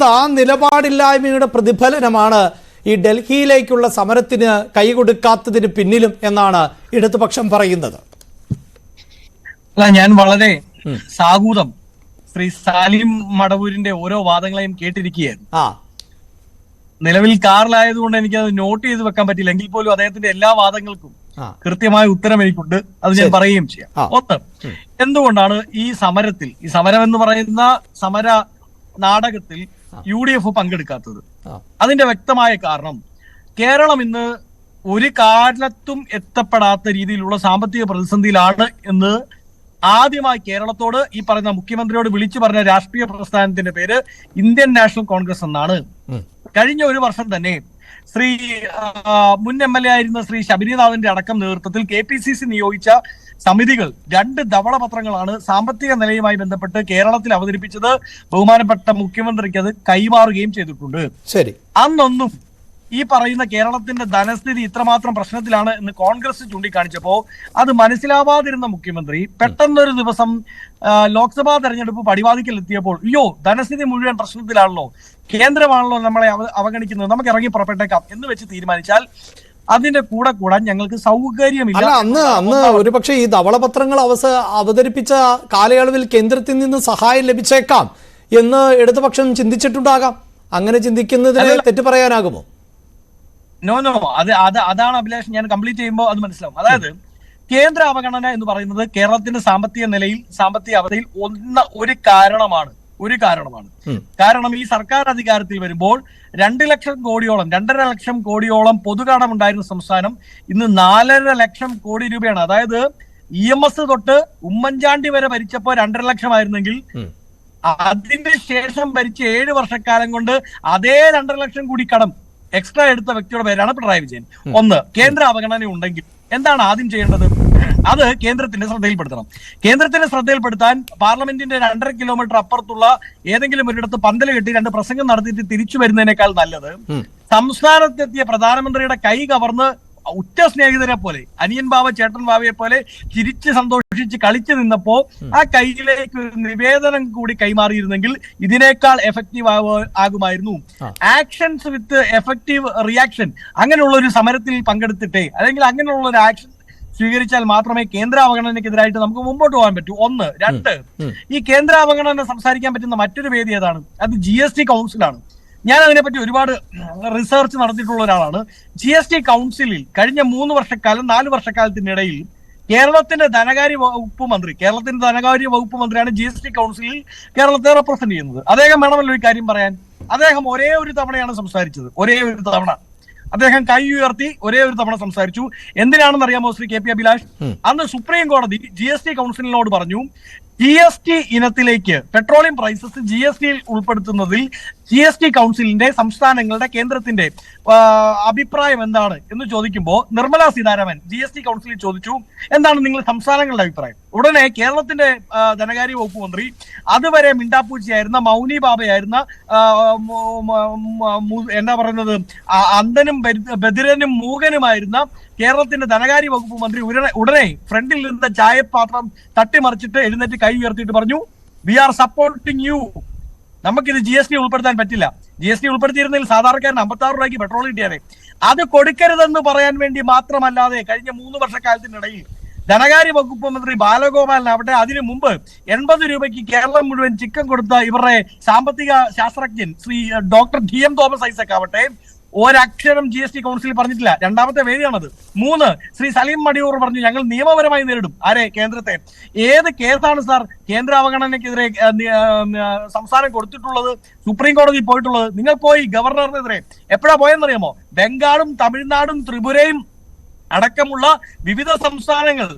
ബസന്ത്, ആ നിലപാടില്ലായ്മയുടെ പ്രതിഫലനമാണ് ഈ ഡൽഹിയിലേക്കുള്ള സമരത്തിന് കൈകൊടുക്കാത്തതിന് പിന്നിലും എന്നാണ് ഇടതുപക്ഷം പറയുന്നത്. അല്ല, ഞാൻ വളരെ സാഗൂതം ശ്രീ സാലിം മടവൂരിന്റെ ഓരോ വാദങ്ങളെയും കേട്ടിരിക്കുകയായിരുന്നു. നിലവിൽ കാറിലായതുകൊണ്ട് എനിക്കത് നോട്ട് ചെയ്ത് വെക്കാൻ പറ്റില്ല, എങ്കിൽ പോലും അദ്ദേഹത്തിന്റെ എല്ലാ വാദങ്ങൾക്കും കൃത്യമായ ഉത്തരം എനിക്കുണ്ട്. അത് ഞാൻ പറയുകയും ചെയ്യാം. ഒന്ന്, എന്തുകൊണ്ടാണ് ഈ സമരം എന്ന് പറയുന്ന സമര നാടകത്തിൽ UDF പങ്കെടുക്കാത്തത്? അതിന്റെ വ്യക്തമായ കാരണം, കേരളം ഇന്ന് ഒരു കാലത്തും എത്തപ്പെടാത്ത രീതിയിലുള്ള സാമ്പത്തിക പ്രതിസന്ധിയിലാണ് എന്ന് ആദ്യമായി കേരളത്തോട് ഈ പറയുന്ന മുഖ്യമന്ത്രിയോട് വിളിച്ചു പറഞ്ഞ രാഷ്ട്രീയ പ്രസ്ഥാനത്തിന്റെ പേര് ഇന്ത്യൻ നാഷണൽ കോൺഗ്രസ് എന്നാണ്. കഴിഞ്ഞ ഒരു വർഷം തന്നെ ശ്രീ മുൻ MLA ആയിരുന്ന ശ്രീ ശബരിനാഥിന്റെ അടക്കം നേതൃത്വത്തിൽ KPCC നിയോഗിച്ച സമിതികൾ 2 ധവളപത്രങ്ങളാണ് സാമ്പത്തിക നിലയുമായി ബന്ധപ്പെട്ട് കേരളത്തിൽ അവതരിപ്പിച്ചത്. ബഹുമാനപ്പെട്ട മുഖ്യമന്ത്രിക്ക് അത് കൈമാറുകയും ചെയ്തിട്ടുണ്ട്. ശരി, അന്നൊന്നും ഈ പറയുന്ന കേരളത്തിന്റെ ധനസ്ഥിതി ഇത്രമാത്രം പ്രശ്നത്തിലാണ് എന്ന് കോൺഗ്രസ് ചൂണ്ടിക്കാണിച്ചപ്പോ അത് മനസ്സിലാവാതിരുന്ന മുഖ്യമന്ത്രി പെട്ടെന്നൊരു ദിവസം ലോക്സഭാ തെരഞ്ഞെടുപ്പ് പടിവാതിക്കൽ എത്തിയപ്പോൾ, അയ്യോ ധനസ്ഥിതി മുഴുവൻ പ്രശ്നത്തിലാണല്ലോ, കേന്ദ്രമാണല്ലോ നമ്മളെ അവഗണിക്കുന്നത്, നമുക്ക് ഇറങ്ങി പുറപ്പെട്ടേക്കാം എന്ന് വെച്ച് തീരുമാനിച്ചാൽ അതിന്റെ കൂടാൻ ഞങ്ങൾക്ക് സൗകര്യമില്ല. അന്ന് ഒരുപക്ഷെ ഈ ധവളപത്രങ്ങൾ അവതരിപ്പിച്ച കാലയളവിൽ കേന്ദ്രത്തിൽ നിന്ന് സഹായം ലഭിച്ചേക്കാം എന്ന് ഇടതുപക്ഷം ചിന്തിച്ചിട്ടുണ്ടാകാം. അങ്ങനെ ചിന്തിക്കുന്നതിന് തെറ്റ് പറയാനാകുമോ? നോ, അതാണ് അഭിലാഷ്, ഞാൻ കംപ്ലീറ്റ് ചെയ്യുമ്പോൾ അത് മനസ്സിലാവും. അതായത് കേന്ദ്ര അവഗണന എന്ന് പറയുന്നത് കേരളത്തിന്റെ സാമ്പത്തിക അവസ്ഥയിൽ ഒരു കാരണമാണ്. കാരണം ഈ സർക്കാർ അധികാരത്തിൽ വരുമ്പോൾ 2 ലക്ഷം കോടിയോളം 2.5 ലക്ഷം കോടിയോളം പൊതുകടം ഉണ്ടായിരുന്ന സംസ്ഥാനം ഇന്ന് 4.5 ലക്ഷം കോടി രൂപയാണ്. അതായത് EMS തൊട്ട് ഉമ്മൻചാണ്ടി വരെ ഭരിച്ചപ്പോ 2.5 ലക്ഷമായിരുന്നെങ്കിൽ അതിന്റെ ശേഷം ഭരിച്ച 7 വർഷക്കാലം കൊണ്ട് അതേ 2.5 ലക്ഷം കൂടി കടം എക്സ്ട്രാ എടുത്ത വ്യക്തിയുടെ പേരാണ് പിണറായി വിജയൻ. ഒന്ന്, കേന്ദ്ര അവഗണന ഉണ്ടെങ്കിൽ എന്താണ് ആദ്യം ചെയ്യേണ്ടത്? അത് കേന്ദ്രത്തിന്റെ ശ്രദ്ധയിൽപ്പെടുത്താൻ പാർലമെന്റിന്റെ 2.5 കിലോമീറ്റർ അപ്പുറത്തുള്ള ഏതെങ്കിലും ഒരിടത്ത് പന്തൽ കെട്ടി 2 പ്രസംഗം നടത്തിയിട്ട് തിരിച്ചു വരുന്നതിനേക്കാൾ നല്ലത് സംസ്ഥാനത്തെത്തിയ പ്രധാനമന്ത്രിയുടെ കൈ കവർന്ന് ഉറ്റ സ്നേഹിതരെ പോലെ, അനിയൻ ബാവ ചേട്ടൻ ബാവയെ പോലെ ചിരിച്ച് സന്തോഷിച്ച് കളിച്ചു നിന്നപ്പോ ആ കയ്യിലേക്ക് ഒരു നിവേദനം കൂടി കൈമാറിയിരുന്നെങ്കിൽ ഇതിനേക്കാൾ എഫക്റ്റീവ് ആകുമായിരുന്നു. ആക്ഷൻസ് വിത്ത് എഫക്റ്റീവ് റിയാക്ഷൻ, അങ്ങനെയുള്ള ഒരു സമരത്തിൽ പങ്കെടുത്തിട്ടേ അല്ലെങ്കിൽ അങ്ങനെയുള്ള ഒരു ആക്ഷൻ സ്വീകരിച്ചാൽ മാത്രമേ കേന്ദ്ര അവഗണനയ്ക്കെതിരായിട്ട് നമുക്ക് മുമ്പോട്ട് പോകാൻ പറ്റൂ. ഒന്ന്. 2, ഈ കേന്ദ്ര അവഗണന സംസാരിക്കാൻ പറ്റുന്ന മറ്റൊരു വേദി ഏതാണ്? അത് GST കൗൺസിലാണ്. ഞാൻ അതിനെപ്പറ്റി ഒരുപാട് റിസർച്ച് നടത്തിയിട്ടുള്ള ഒരാളാണ്. GST കൗൺസിലിൽ കഴിഞ്ഞ 4 വർഷക്കാലത്തിനിടയിൽ കേരളത്തിന്റെ ധനകാര്യ വകുപ്പ് മന്ത്രിയാണ് GST കൗൺസിലിൽ കേരളത്തെ റെപ്രസെന്റ് ചെയ്യുന്നത്. അദ്ദേഹം വേണമല്ലോ ഈ കാര്യം പറയാൻ. അദ്ദേഹം ഒരേ ഒരു തവണയാണ് സംസാരിച്ചത്. അദ്ദേഹം കൈ ഉയർത്തി ഒരേ ഒരു തവണ സംസാരിച്ചു. എന്തിനാണെന്ന് അറിയാമോ ശ്രീ KP അഭിലാഷ്? അന്ന് സുപ്രീം കോടതി GST കൗൺസിലിനോട് പറഞ്ഞു, GST ഇനത്തിലേക്ക് പെട്രോളിയം പ്രൈസസ് GSTയിൽ ഉൾപ്പെടുത്തുന്നതിൽ GST കൗൺസിലിന്റെ സംസ്ഥാനങ്ങളുടെ കേന്ദ്രത്തിന്റെ അഭിപ്രായം എന്താണ് എന്ന് ചോദിക്കുമ്പോൾ നിർമ്മലാ സീതാരാമൻ GST കൗൺസിലിൽ ചോദിച്ചു, എന്താണ് നിങ്ങൾ സംസ്ഥാനങ്ങളുടെ അഭിപ്രായം? ഉടനെ കേരളത്തിന്റെ ധനകാര്യ വകുപ്പ് മന്ത്രി, അതുവരെ മിണ്ടാപ്പൂച്ചിയായിരുന്ന മൗനി ബാബയായിരുന്ന എന്താ പറയുന്നത് അന്ധനും ബധിരനും മൂകനുമായിരുന്ന കേരളത്തിന്റെ ധനകാര്യ വകുപ്പ് മന്ത്രി ഉടനെ ഫ്രണ്ടിൽ നിന്ന ചായപാത്രം തട്ടിമറിച്ചിട്ട് എഴുന്നേറ്റ് കൈ ഉയർത്തിയിട്ട് പറഞ്ഞു, വി ആർ സപ്പോർട്ടിങ് യു. നമുക്കിത് GST ഉൾപ്പെടുത്താൻ പറ്റില്ല. GST ഉൾപ്പെടുത്തിയിരുന്നതിൽ സാധാരണക്കാരന് 56 രൂപയ്ക്ക് പെട്രോൾ കിട്ടിയാലേ. അത് കൊടുക്കരുതെന്ന് പറയാൻ വേണ്ടി മാത്രമല്ലാതെ കഴിഞ്ഞ 3 വർഷക്കാലത്തിനിടയിൽ ധനകാര്യ വകുപ്പ് മന്ത്രി ബാലഗോപാലനാവട്ടെ, അതിനു മുമ്പ് 80 രൂപയ്ക്ക് കേരളം മുഴുവൻ ചിക്കൻ കൊടുത്ത ഇവരുടെ സാമ്പത്തിക ശാസ്ത്രജ്ഞൻ Shri doctor DM Thomas Isaac ആവട്ടെ, ഒരക്ഷരം GST കൗൺസിൽ പറഞ്ഞിട്ടില്ല. രണ്ടാമത്തെ വേദിയാണത്. 3, ശ്രീ സലീം മടിയൂർ പറഞ്ഞു, ഞങ്ങൾ നിയമപരമായി നേരിടും. ആരെ? കേന്ദ്രത്തെ. ഏത് കേസാണ് സാർ കേന്ദ്ര അവഗണനയ്ക്കെതിരെ സംസ്ഥാനം കൊടുത്തിട്ടുള്ളത്? സുപ്രീം കോടതിയിൽ പോയിട്ടുള്ളത്? നിങ്ങൾ പോയി ഗവർണറിനെതിരെ എപ്പോഴാ പോയെന്നറിയാമോ? ബംഗാളും തമിഴ്നാടും ത്രിപുരയും അടക്കമുള്ള വിവിധ സംസ്ഥാനങ്ങൾ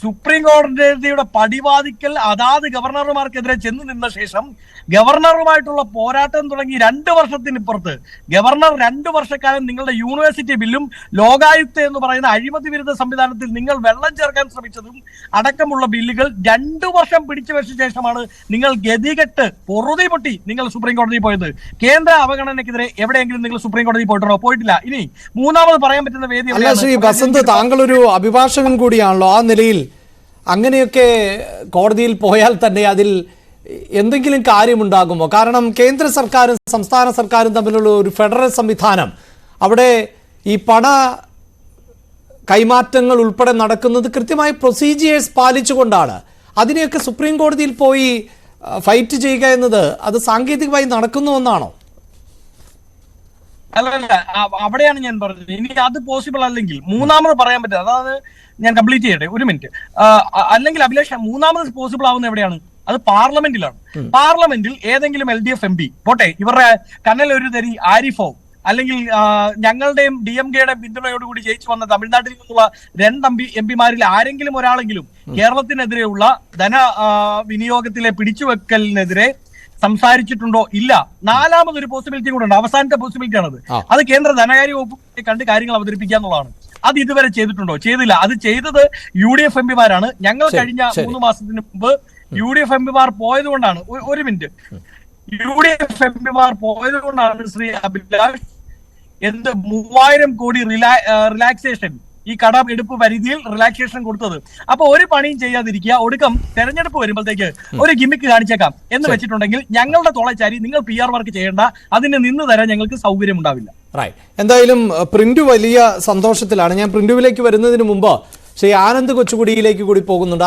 സുപ്രീം കോടതിയുടെ പടിവാതിക്കൽ അതാത് ഗവർണർമാർക്കെതിരെ ചെന്ന് നിന്ന ശേഷം ഗവർണറുമായിട്ടുള്ള പോരാട്ടം തുടങ്ങി 2 വർഷത്തിനിപ്പുറത്ത് ഗവർണർ 2 വർഷക്കാലം നിങ്ങളുടെ യൂണിവേഴ്സിറ്റി ബില്ലും ലോകായുക്ത എന്ന് പറയുന്ന അഴിമതി വിരുദ്ധ സംവിധാനത്തിൽ നിങ്ങൾ വെള്ളം ചേർക്കാൻ ശ്രമിച്ചതും അടക്കമുള്ള ബില്ലുകൾ 2 വർഷം പിടിച്ചു വെച്ച ശേഷമാണ് നിങ്ങൾ ഗതികെട്ട് പൊറുതി പൊട്ടി നിങ്ങൾ സുപ്രീം കോടതിയിൽ പോയത്. കേന്ദ്ര അവഗണനയ്ക്കെതിരെ എവിടെയെങ്കിലും നിങ്ങൾ സുപ്രീം കോടതിയിൽ പോയിട്ടുണ്ടോ? പോയിട്ടില്ല. ഇനി മൂന്നാമത് പറയാൻ പറ്റുന്ന വേദി അല്ല. ശ്രീ ബസന്ത്, താങ്കൾ ഒരു അഭിഭാഷകൻ കൂടിയാണല്ലോ. ആ നിലയിൽ അങ്ങനെയൊക്കെ കോടതിയിൽ പോയാൽ തന്നെ അതിൽ എന്തെങ്കിലും കാര്യമുണ്ടാകുമോ? കാരണം കേന്ദ്ര സർക്കാരും സംസ്ഥാന സർക്കാരും തമ്മിലുള്ള ഒരു ഫെഡറൽ സംവിധാനം, അവിടെ ഈ പണ കൈമാറ്റങ്ങൾ ഉൾപ്പെടെ നടക്കുന്നത് കൃത്യമായ പ്രൊസീജിയേഴ്സ് പാലിച്ചുകൊണ്ടാണ്. അതിനെയൊക്കെ സുപ്രീം കോടതിയിൽ പോയി ഫൈറ്റ് ചെയ്യുക എന്നത് അത് സാങ്കേതികമായി നടക്കുന്ന ഒന്നാണോ? അല്ലല്ല, അവിടെയാണ് ഞാൻ പറഞ്ഞത്. ഇനി അത് പോസിബിൾ അല്ലെങ്കിൽ മൂന്നാമത് പറയാൻ പറ്റില്ല. അതാണ് ഞാൻ കംപ്ലീറ്റ് ചെയ്യട്ടെ, ഒരു മിനിറ്റ്. അല്ലെങ്കിൽ അഭിലാഷ്, മൂന്നാമത് പോസിബിൾ ആവുന്ന എവിടെയാണ്? അത് പാർലമെന്റിലാണ്. പാർലമെന്റിൽ ഏതെങ്കിലും LDF MP പോട്ടെ, ഇവരുടെ കനൽ ഒരു തരി ആരിഫോ അല്ലെങ്കിൽ ഞങ്ങളുടെയും DMKയുടെയും പിന്തുണയോടുകൂടി ജയിച്ചു വന്ന തമിഴ്നാട്ടിൽ നിന്നുള്ള 2 MP-മാരിൽ ആരെങ്കിലും ഒരാളെങ്കിലും കേരളത്തിനെതിരെയുള്ള ധന വിനിയോഗത്തിലെ പിടിച്ചുവെക്കലിനെതിരെ സംസാരിച്ചിട്ടുണ്ടോ? ഇല്ല. നാലാമതൊരു പോസിബിലിറ്റി കൂടെ ഉണ്ട്, അവസാനത്തെ പോസിബിലിറ്റി ആണത്. അത് കേന്ദ്ര ധനകാര്യ വകുപ്പ് കണ്ട് കാര്യങ്ങൾ അവതരിപ്പിക്കുക എന്നുള്ളതാണ്. അത് ഇതുവരെ ചെയ്തിട്ടുണ്ടോ? ചെയ്തില്ല. അത് ചെയ്തത് UDF MP-മാരാണ്. ഞങ്ങൾ കഴിഞ്ഞ 3 മാസത്തിന് മുമ്പ് UDF MP-മാർ പോയത് കൊണ്ടാണ്, ഒരു മിനിറ്റ്, UDF MP-മാർ പോയത് കൊണ്ടാണ് ശ്രീ അഭിലാഷ് 3000 കോടി റിലാക്സേഷൻ, ഈ കടമെടുപ്പ് പരിധിയിൽ റിലാക്സേഷൻ കൊടുത്തത്. അപ്പൊ ഒരു പണിയും ചെയ്യാതിരിക്കുക, ഒടുക്കം തെരഞ്ഞെടുപ്പ് വരുമ്പോഴത്തേക്ക് ഒരു ഗിമ്മിക്ക് കാണിച്ചേക്കാം എന്ന് വെച്ചിട്ടുണ്ടെങ്കിൽ ഞങ്ങളുടെ തോളച്ചാരി നിങ്ങൾ PR വർക്ക് ചെയ്യേണ്ട, അതിന് നിന്ന് തരാൻ ഞങ്ങൾക്ക് സൗകര്യം ഉണ്ടാവില്ല. എന്തായാലും പ്രിന്റു വലിയ സന്തോഷത്തിലാണ്. ഞാൻ പ്രിന്റുവിലേക്ക് വരുന്നതിന് മുമ്പ് ശ്രീ ആനന്ദ് കൊച്ചുകുടിയിലേക്ക് കൂടി പോകുന്നുണ്ട്.